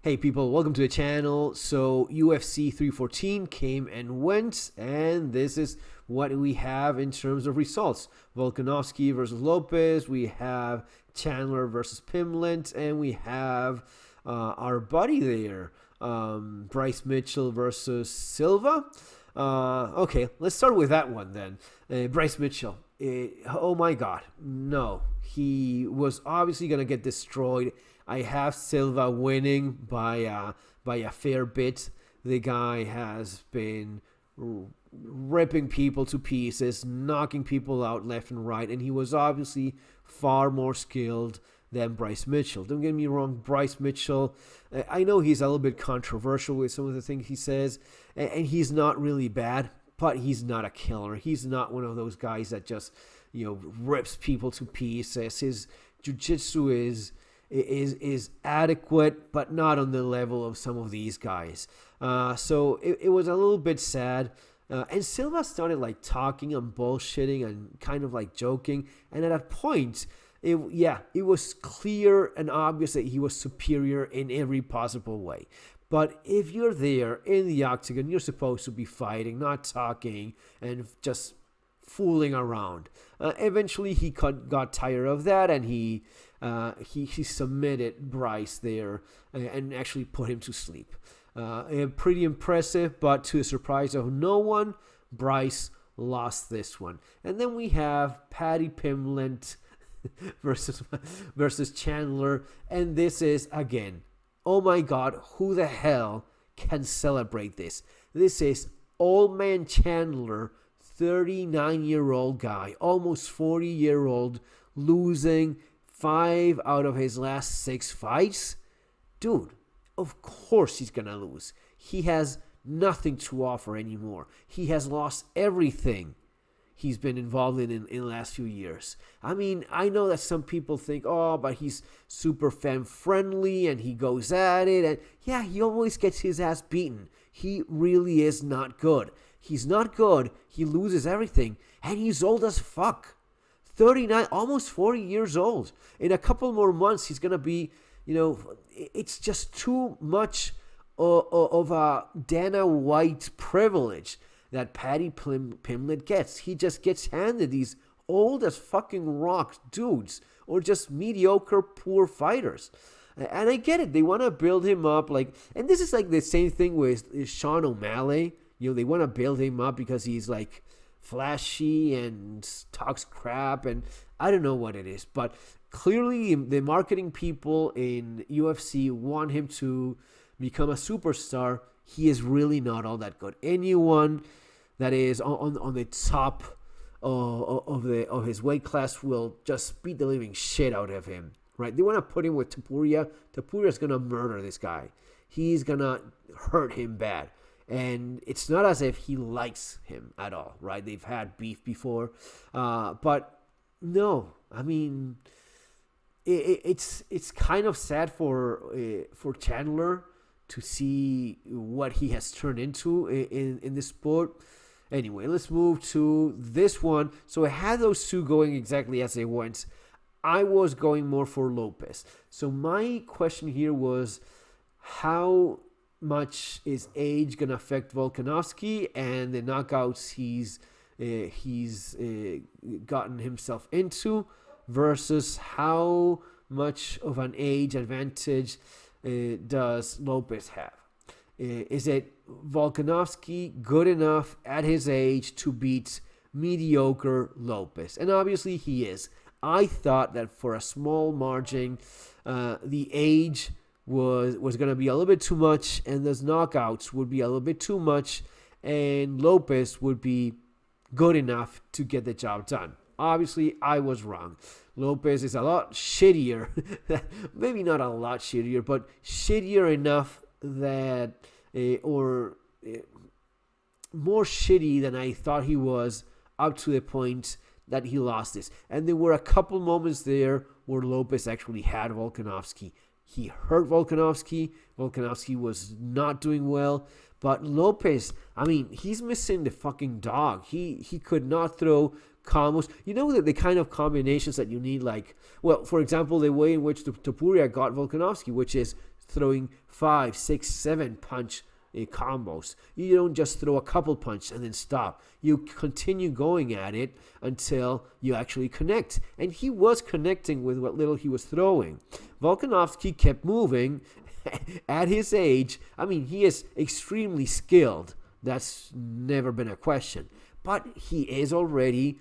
Hey people, welcome to the channel. So UFC 314 came and went, and this is what we have in terms of results. Volkanovski versus Lopez, we have Chandler versus Pimblett, and we have our buddy there, Bryce Mitchell versus Silva. Okay, let's start with that one then. Bryce Mitchell, oh my god, no. He was obviously going to get destroyed. I have Silva winning by a fair bit. The guy has been ripping people to pieces, knocking people out left and right, and he was obviously far more skilled than Bryce Mitchell. Don't get me wrong, Bryce Mitchell, I know he's a little bit controversial with some of the things he says, and he's not really bad, but he's not a killer. He's not one of those guys that just, rips people to pieces. His jiu-jitsu is adequate, but not on the level of some of these guys. So it was a little bit sad. And Silva started talking and bullshitting and kind of joking. And at that point, it was clear and obvious that he was superior in every possible way. But if you're there in the octagon, you're supposed to be fighting, not talking and just fooling around. Eventually, he got tired of that, and he submitted Bryce there and actually put him to sleep. Pretty impressive, but to the surprise of no one, Bryce lost this one. And then we have Paddy Pimblett versus Chandler, and this is again, oh my god, who the hell can celebrate this? This is old man Chandler, 39-year-old guy, almost 40-year-old, losing 5 out of his last 6 fights. Dude, of course he's gonna lose. He has nothing to offer anymore. He has lost everything he's been involved in the last few years. I mean, I know that some people think, oh, but he's super fan friendly and he goes at it, and yeah, he always gets his ass beaten. He really is not good. He's not good. He loses everything, and he's old as fuck. 39, almost 40 years old. In a couple more months, he's going to be, it's just too much of a Dana White privilege that Paddy Pimblett gets. He just gets handed these old as fucking rock dudes or just mediocre, poor fighters. And I get it. They want to build him up. And this is the same thing with Sean O'Malley. They want to build him up because he's flashy and talks crap, and I don't know what it is, but clearly the marketing people in UFC want him to become a superstar. He is really not all that good. Anyone that is on the top of his weight class will just beat the living shit out of him, right? They want to put him with Topuria. Topuria's gonna murder this guy. He's gonna hurt him bad. And it's not as if he likes him at all, right? They've had beef before. But no, I mean, it's kind of sad for Chandler to see what he has turned into in this sport. Anyway, let's move to this one. So I had those two going exactly as they went. I was going more for Lopez. So my question here was, how much is age gonna affect Volkanovski and the knockouts he's gotten himself into, versus how much of an age advantage does Lopez have? Is it Volkanovski good enough at his age to beat mediocre Lopez? And obviously he is. I thought that for a small margin, the age was going to be a little bit too much, and those knockouts would be a little bit too much, and Lopez would be good enough to get the job done. Obviously, I was wrong. Lopez is a lot shittier, maybe not a lot shittier, but shittier enough that, more shitty than I thought he was, up to the point that he lost this. And there were a couple moments there where Lopez actually had Volkanovski. He hurt Volkanovski. Volkanovski was not doing well. But Lopez, I mean, he's missing the fucking dog. He could not throw combos. You know the kind of combinations that you need, for example, the way in which Topuria got Volkanovski, which is throwing 5, 6, 7 punch combos. You don't just throw a couple punches and then stop. You continue going at it until you actually connect. And he was connecting with what little he was throwing. Volkanovski kept moving. At his age, I mean, he is extremely skilled. That's never been a question. But he is already,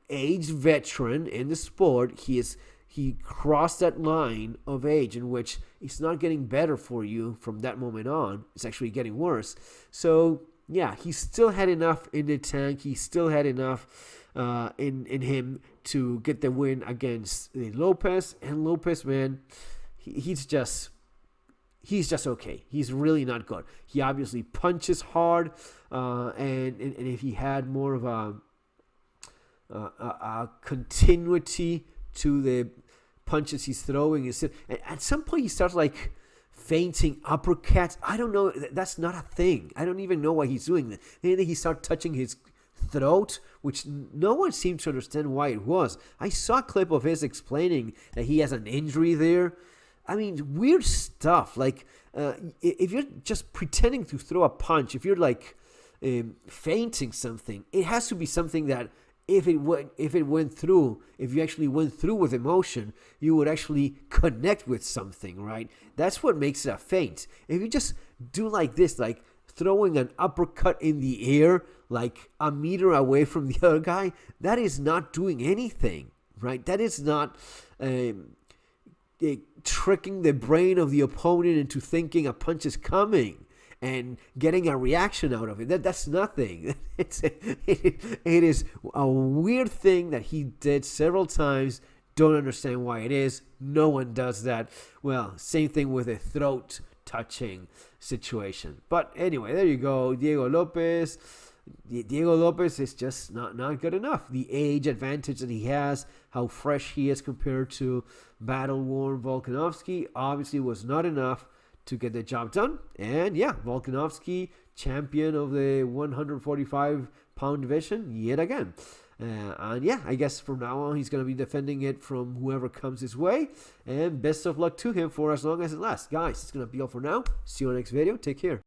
aged veteran in the sport. He crossed that line of age in which it's not getting better for you from that moment on. It's actually getting worse. So, yeah, he still had enough in the tank. He still had enough in him to get the win against Lopez. And Lopez, man, he's just okay. He's really not good. He obviously punches hard. And if he had more of a continuity to the punches he's throwing, and at some point he starts like feinting uppercuts. I don't know. That's not a thing. I don't even know why he's doing that. Then he started touching his throat, which no one seemed to understand why it was. I saw a clip of his explaining that he has an injury there. I mean, weird stuff. Like, if you're just pretending to throw a punch, if you're like feinting something, it has to be something that if you actually went through with emotion, you would actually connect with something, right? That's what makes it a feint. If you just do like this, like throwing an uppercut in the air, like a meter away from the other guy, that is not doing anything, right? That is not tricking the brain of the opponent into thinking a punch is coming and getting a reaction out of it. That's nothing. It is a weird thing that he did several times. Don't understand why it is. No one does that. Well, same thing with a throat touching situation. But anyway, there you go. Diego Lopez is just not good enough. The age advantage that he has, how fresh he is compared to battle-worn Volkanovski, obviously was not enough to get the job done. And yeah, Volkanovski, champion of the 145-pound division yet again. And yeah, I guess from now on he's going to be defending it from whoever comes his way. And best of luck to him for as long as it lasts. Guys, it's going to be all for now. See you on the next video. Take care.